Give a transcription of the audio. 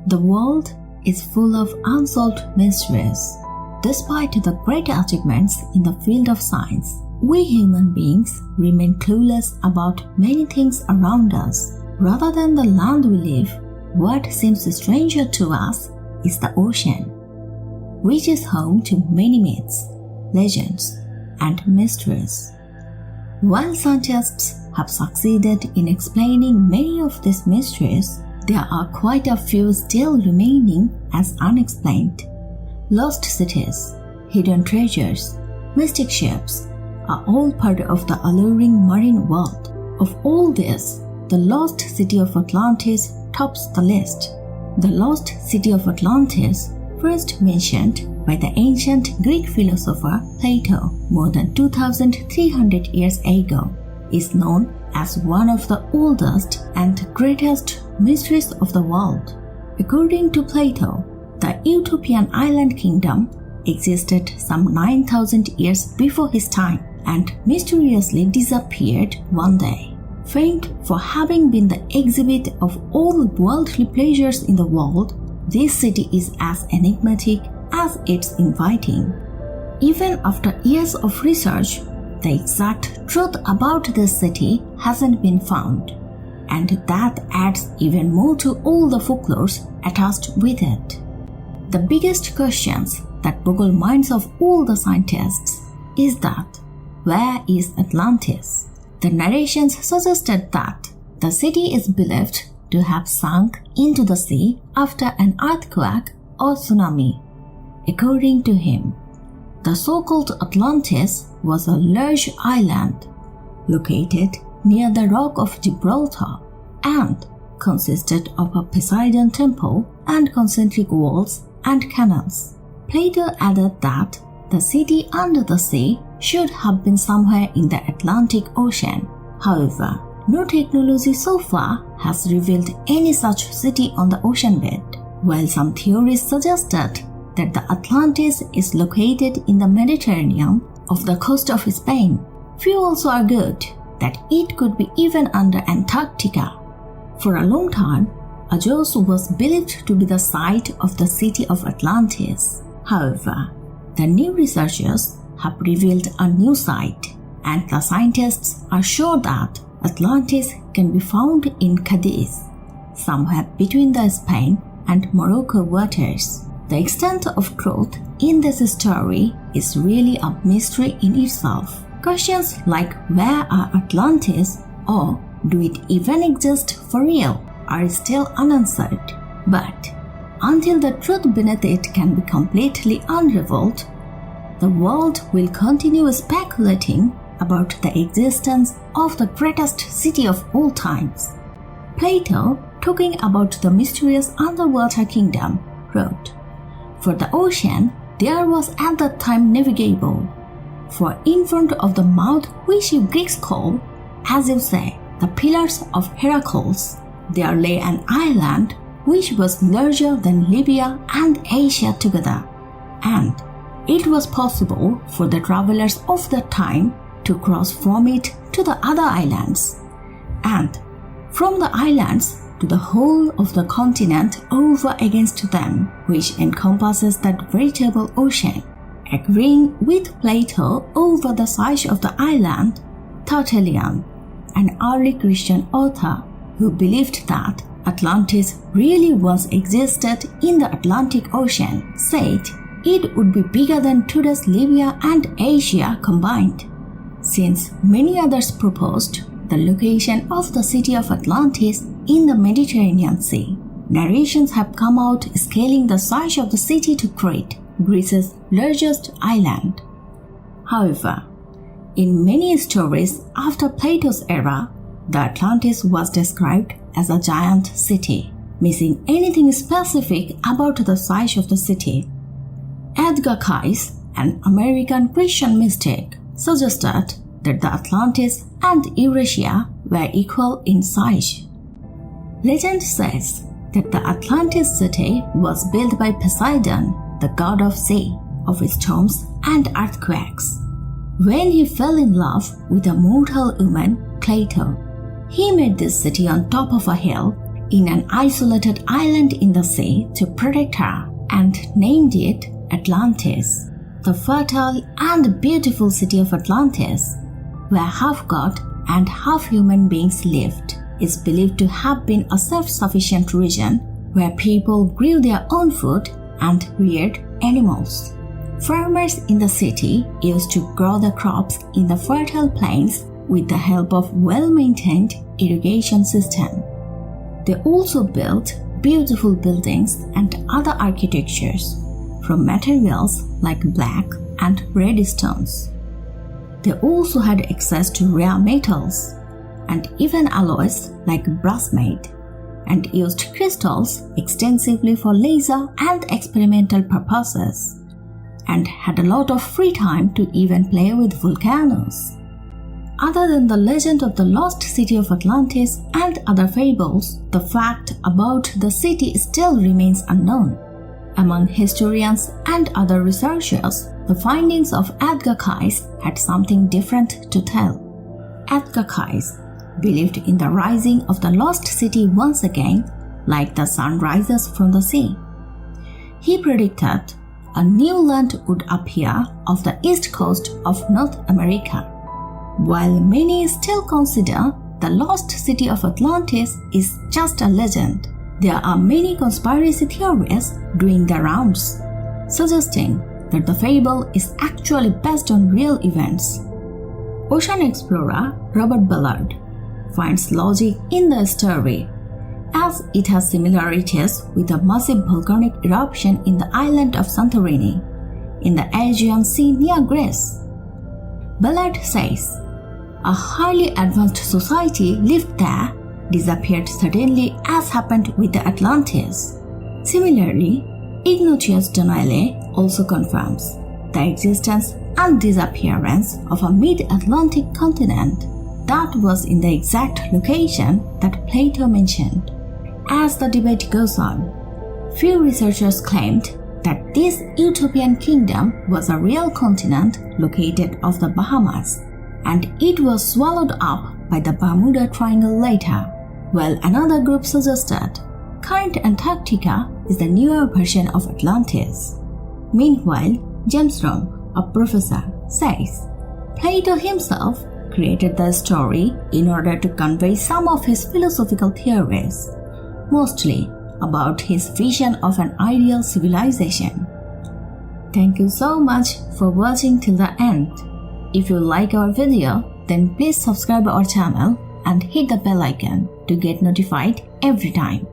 The world is full of unsolved mysteries. Despite the great achievements in the field of science, we human beings remain clueless about many things around us. Rather than the land we live, what seems stranger to us is the ocean, which is home to many myths, legends, and mysteries. While scientists have succeeded in explaining many of these mysteries, there are quite a few still remaining as unexplained. Lost cities, hidden treasures, mystic ships are all part of the alluring marine world. Of all this, the Lost City of Atlantis tops the list. The Lost City of Atlantis, first mentioned by the ancient Greek philosopher Plato more than 2,300 years ago, is known as one of the oldest and greatest mysteries of the world. According to Plato, the utopian island kingdom existed some 9,000 years before his time and mysteriously disappeared one day. Famed for having been the exhibit of all worldly pleasures in the world, this city is as enigmatic as it's inviting. Even after years of research, the exact truth about this city hasn't been found, and that adds even more to all the folklores attached with it. The biggest questions that boggle minds of all the scientists is that, where is Atlantis? The narrations suggested that the city is believed to have sunk into the sea after an earthquake or tsunami. According to him, the so-called Atlantis was a large island located near the Rock of Gibraltar and consisted of a Poseidon temple and concentric walls and canals. Plato added that the city under the sea should have been somewhere in the Atlantic Ocean. However, no technology so far has revealed any such city on the ocean bed. While some theories suggested that the Atlantis is located in the Mediterranean off the coast of Spain, few also argued that it could be even under Antarctica. For a long time, Aegean Sea was believed to be the site of the city of Atlantis. However, the new researchers have revealed a new site, and the scientists are sure that Atlantis can be found in Cadiz, somewhere between the Spain and Morocco waters. The extent of truth in this story is really a mystery in itself. Questions like where are Atlantis or do it even exist for real are still unanswered. But until the truth beneath it can be completely unraveled, the world will continue speculating about the existence of the greatest city of all times. Plato, talking about the mysterious underwater kingdom, wrote, "For the ocean there was at that time navigable, for in front of the mouth which you Greeks call, as you say, the Pillars of Heracles, there lay an island which was larger than Libya and Asia together, and it was possible for the travelers of that time to cross from it to the other islands, and from the islands to the whole of the continent over against them, which encompasses that veritable ocean." Agreeing with Plato over the size of the island, Tertullian, an early Christian author who believed that Atlantis really once existed in the Atlantic Ocean, said it would be bigger than today's Libya and Asia combined. Since many others proposed the location of the city of Atlantis in the Mediterranean Sea, narrations have come out scaling the size of the city to Crete, Greece's largest island. However, in many stories after Plato's era, the Atlantis was described as a giant city, missing anything specific about the size of the city. Edgar Cayce, an American Christian mystic, suggested that the Atlantis and Eurasia were equal in size. Legend says that the Atlantis city was built by Poseidon, the god of sea, of storms and earthquakes. When he fell in love with a mortal woman, Plato, he made this city on top of a hill in an isolated island in the sea to protect her and named it Atlantis. The fertile and beautiful city of Atlantis, where half god and half human beings lived, is believed to have been a self-sufficient region where people grew their own food and reared animals. Farmers in the city used to grow the crops in the fertile plains with the help of well-maintained irrigation system. They also built beautiful buildings and other architectures from materials like black and red stones. They also had access to rare metals and even alloys like brass made, and used crystals extensively for laser and experimental purposes, and had a lot of free time to even play with volcanoes. Other than the legend of the Lost City of Atlantis and other fables, the fact about the city still remains unknown. Among historians and other researchers, the findings of Edgar Cayce had something different to tell. Edgar Cayce believed in the rising of the lost city once again, like the sun rises from the sea. He predicted a new land would appear off the east coast of North America. While many still consider the lost city of Atlantis is just a legend, there are many conspiracy theories doing the rounds, suggesting that the fable is actually based on real events. Ocean explorer Robert Ballard finds logic in the story, as it has similarities with a massive volcanic eruption in the island of Santorini, in the Aegean Sea near Greece. Ballard says, a highly advanced society lived there, disappeared suddenly as happened with the Atlantis. Similarly, Ignatius Deniale also confirms the existence and disappearance of a mid-Atlantic continent that was in the exact location that Plato mentioned. As the debate goes on, few researchers claimed that this utopian kingdom was a real continent located off the Bahamas, and it was swallowed up by the Bermuda Triangle later, while another group suggested current Antarctica is the newer version of Atlantis. Meanwhile, James Rome, a professor, says Plato himself created the story in order to convey some of his philosophical theories, mostly about his vision of an ideal civilization. Thank you so much for watching till the end. If you like our video, then please subscribe our channel and hit the bell icon to get notified every time.